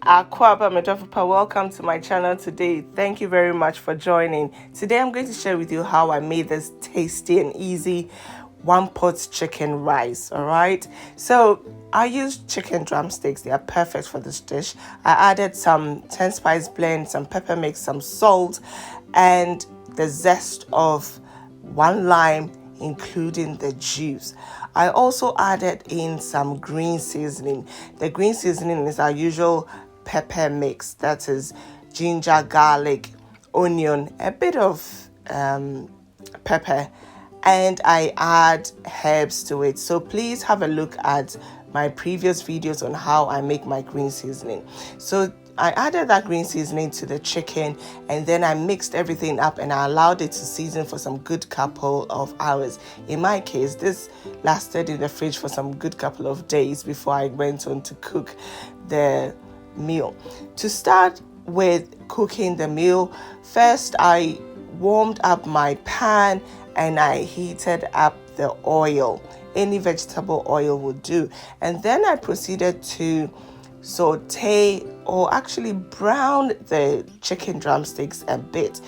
Akwaba Medofupa, welcome to my channel today. Thank you very much for joining. Today I'm going to share with you how I made this tasty and easy one pot chicken rice. All right, so I used chicken drumsticks. They are perfect for this dish. I added some 10 spice blend, some pepper mix, some salt, and the zest of one lime, including the juice. I also added in some green seasoning. The green seasoning is our usual pepper mix, that is ginger, garlic, onion, a bit of pepper, and I add herbs to it. So please have a look at my previous videos on how I make my green seasoning. So I added that green seasoning to the chicken, and then I mixed everything up and I allowed it to season for some good couple of hours. In my case, this lasted in the fridge for some good couple of days before I went on to cook the meal. To start with cooking the meal, first I warmed up my pan and I heated up the oil. Any vegetable oil would do. And then I proceeded to saute, or actually brown, the chicken drumsticks a bit.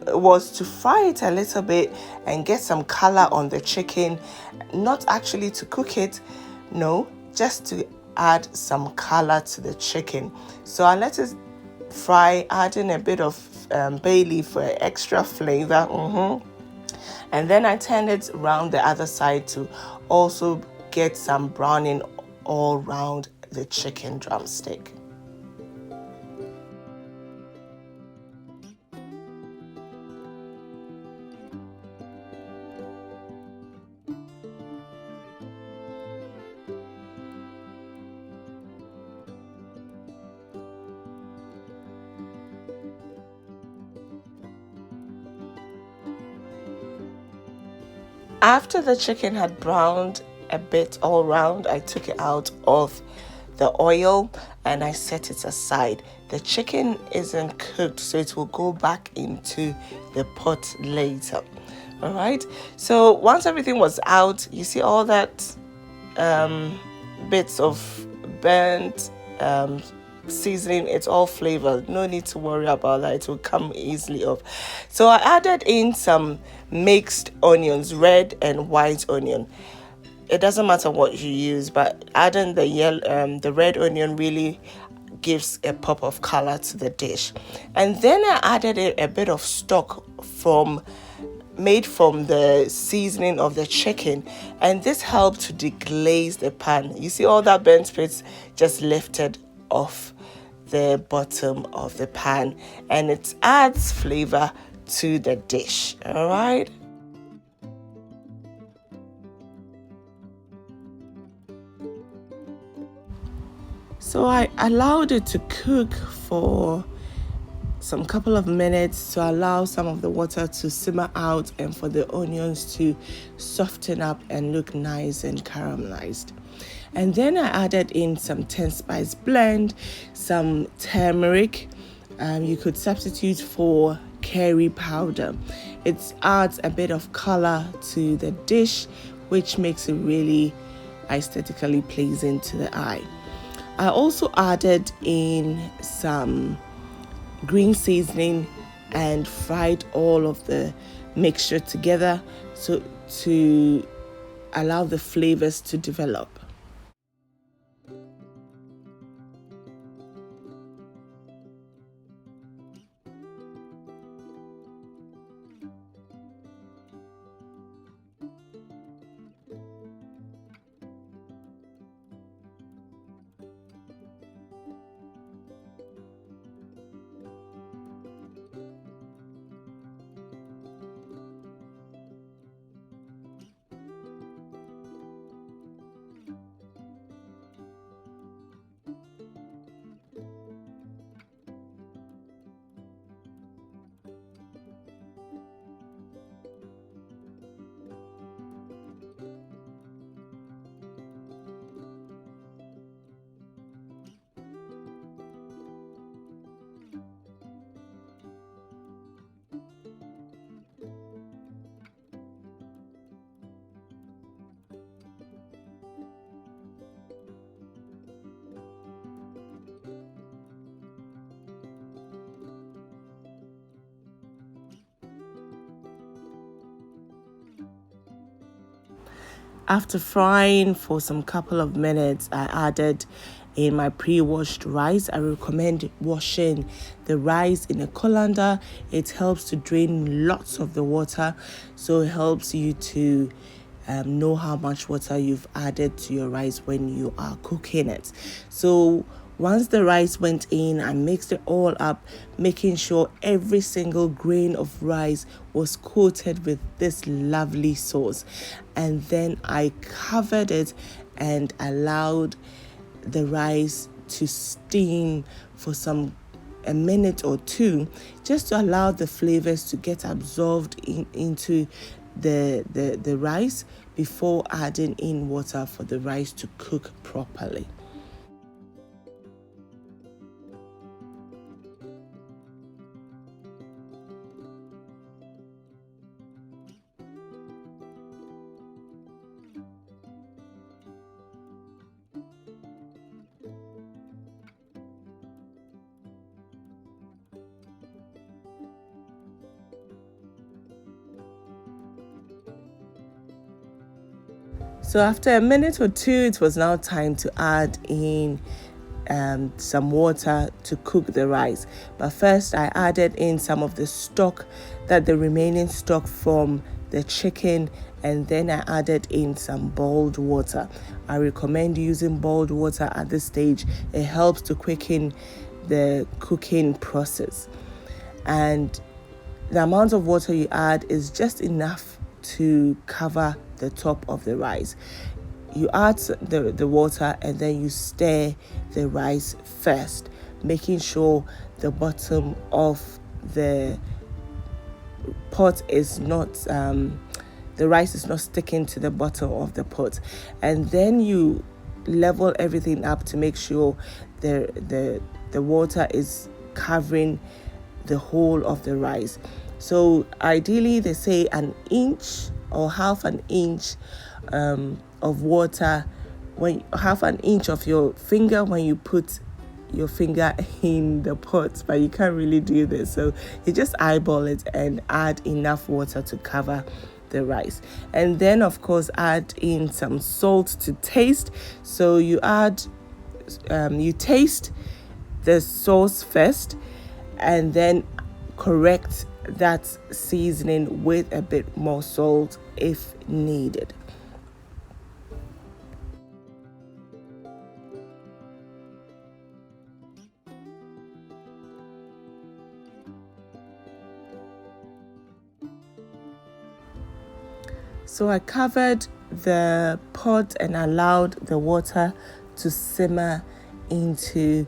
It was to fry it a little bit and get some color on the chicken, not actually to cook it, no, just to add some color to the chicken. So I let it fry, adding a bit of bay leaf for extra flavor. And then I turned it around the other side to also get some browning all around the chicken drumstick. After the chicken had browned a bit all around, I took it out of the oil and I set it aside. The chicken isn't cooked, so it will go back into the pot later. All right, so once everything was out, you see all that bits of burnt seasoning, it's all flavored, no need to worry about that, it will come easily off. So I added in some mixed onions, red and white onion. It doesn't matter what you use, but adding the red onion really gives a pop of color to the dish. And then I added a bit of stock made from the seasoning of the chicken, and this helped to deglaze the pan. You see all that burnt bits just lifted off the bottom of the pan, and it adds flavor to the dish. All right. So I allowed it to cook for some couple of minutes to allow some of the water to simmer out and for the onions to soften up and look nice and caramelized. And then I added in some 10 spice blend, some turmeric. You could substitute for curry powder. It adds a bit of color to the dish, which makes it really aesthetically pleasing to the eye. I also added in some green seasoning and fried all of the mixture together so to allow the flavors to develop. After frying for some couple of minutes, I added in my pre-washed rice. I recommend washing the rice in a colander. It helps to drain lots of the water, so it helps you to know how much water you've added to your rice when you are cooking it. So once the rice went in, I mixed it all up, making sure every single grain of rice was coated with this lovely sauce. And then I covered it and allowed the rice to steam for a minute or two, just to allow the flavors to get absorbed into the rice before adding in water for the rice to cook properly. So after a minute or two, it was now time to add in some water to cook the rice. But first, I added in some of the stock, the remaining stock from the chicken, and then I added in some boiled water. I recommend using boiled water at this stage. It helps to quicken the cooking process. And the amount of water you add is just enough to cover the top of the rice. You add the water and then you stir the rice first, making sure the bottom of the pot is not the rice is not sticking to the bottom of the pot. And then you level everything up to make sure the water is covering the whole of the rice. So ideally they say an inch or half an inch of water, half an inch of your finger when you put your finger in the pot, but you can't really do this, so you just eyeball it and add enough water to cover the rice. And then of course add in some salt to taste. So you taste the sauce first and then correct that seasoning with a bit more salt if needed. So I covered the pot and allowed the water to simmer into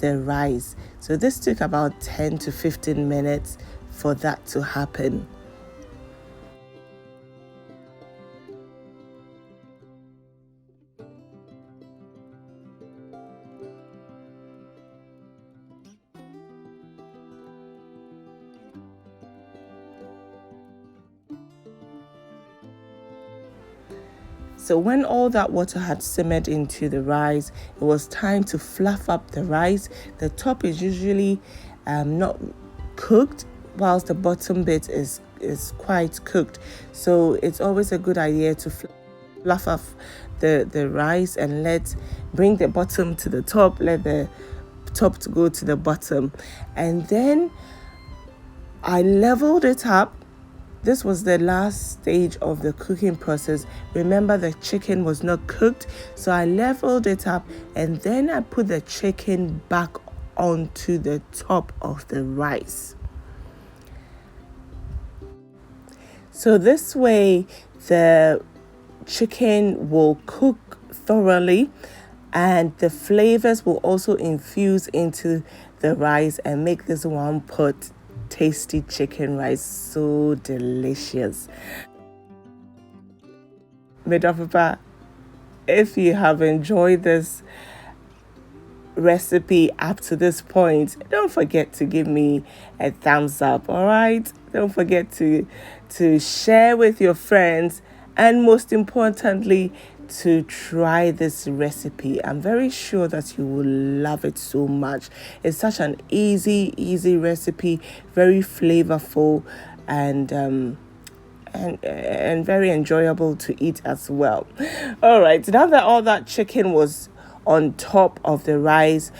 the rice. So this took about 10 to 15 minutes for that to happen. So when all that water had simmered into the rice, it was time to fluff up the rice. The top is usually not cooked, whilst the bottom bit is quite cooked. So it's always a good idea to fluff up the rice and bring the bottom to the top, let the top to go to the bottom. And then I leveled it up. This was the last stage of the cooking process. Remember, the chicken was not cooked, so I leveled it up and then I put the chicken back onto the top of the rice. So this way the chicken will cook thoroughly and the flavors will also infuse into the rice and make this one pot tasty chicken rice so delicious. Medopapa, if you have enjoyed this recipe up to this point, don't forget to give me a thumbs up, all right? Don't forget to share with your friends, and most importantly, to try this recipe. I'm very sure that you will love it so much. It's such an easy recipe, very flavorful, and and very enjoyable to eat as well. All right, now that all that chicken was on top of the rice,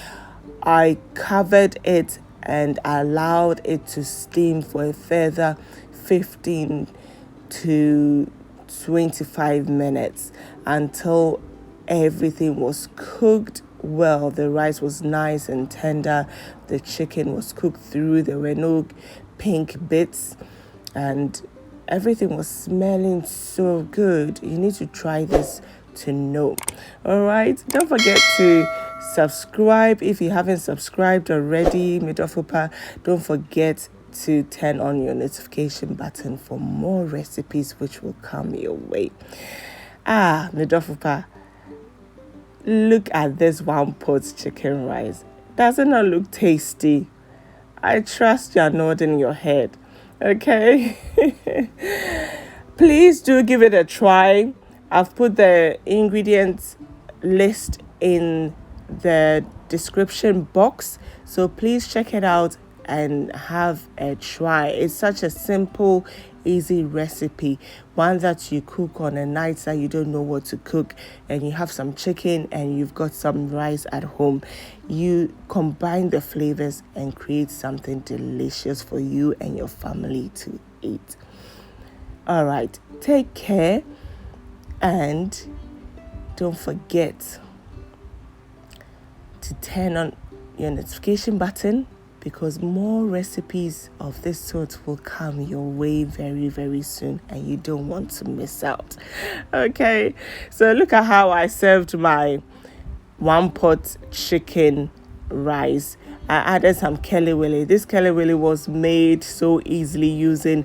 I covered it and allowed it to steam for a further 15 to 25 minutes until everything was cooked well. The rice was nice and tender. The chicken was cooked through. There were no pink bits, and everything was smelling so good. You need to try this to know. All right, don't forget to subscribe if you haven't subscribed already. Medofopa, don't forget to turn on your notification button for more recipes which will come your way. Medofopa, look at this one pot chicken rice. Does it not look tasty? I trust you're nodding your head. Okay. Please do give it a try. I've put the ingredients list in the description box, so please check it out and have a try. It's such a simple, easy recipe, one that you cook on a night that you don't know what to cook, and you have some chicken and you've got some rice at home. You combine the flavors and create something delicious for you and your family to eat. All right, take care, and don't forget to turn on your notification button, because more recipes of this sort will come your way very, very soon, and you don't want to miss out. Okay, so look at how I served my one pot chicken rice. I added some kelewele. This kelewele was made so easily using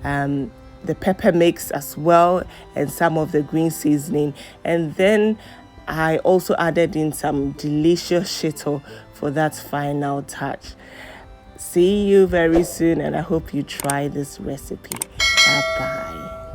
the pepper mix as well, and some of the green seasoning. And then I also added in some delicious shito for that final touch. See you very soon, and I hope you try this recipe. Bye-bye.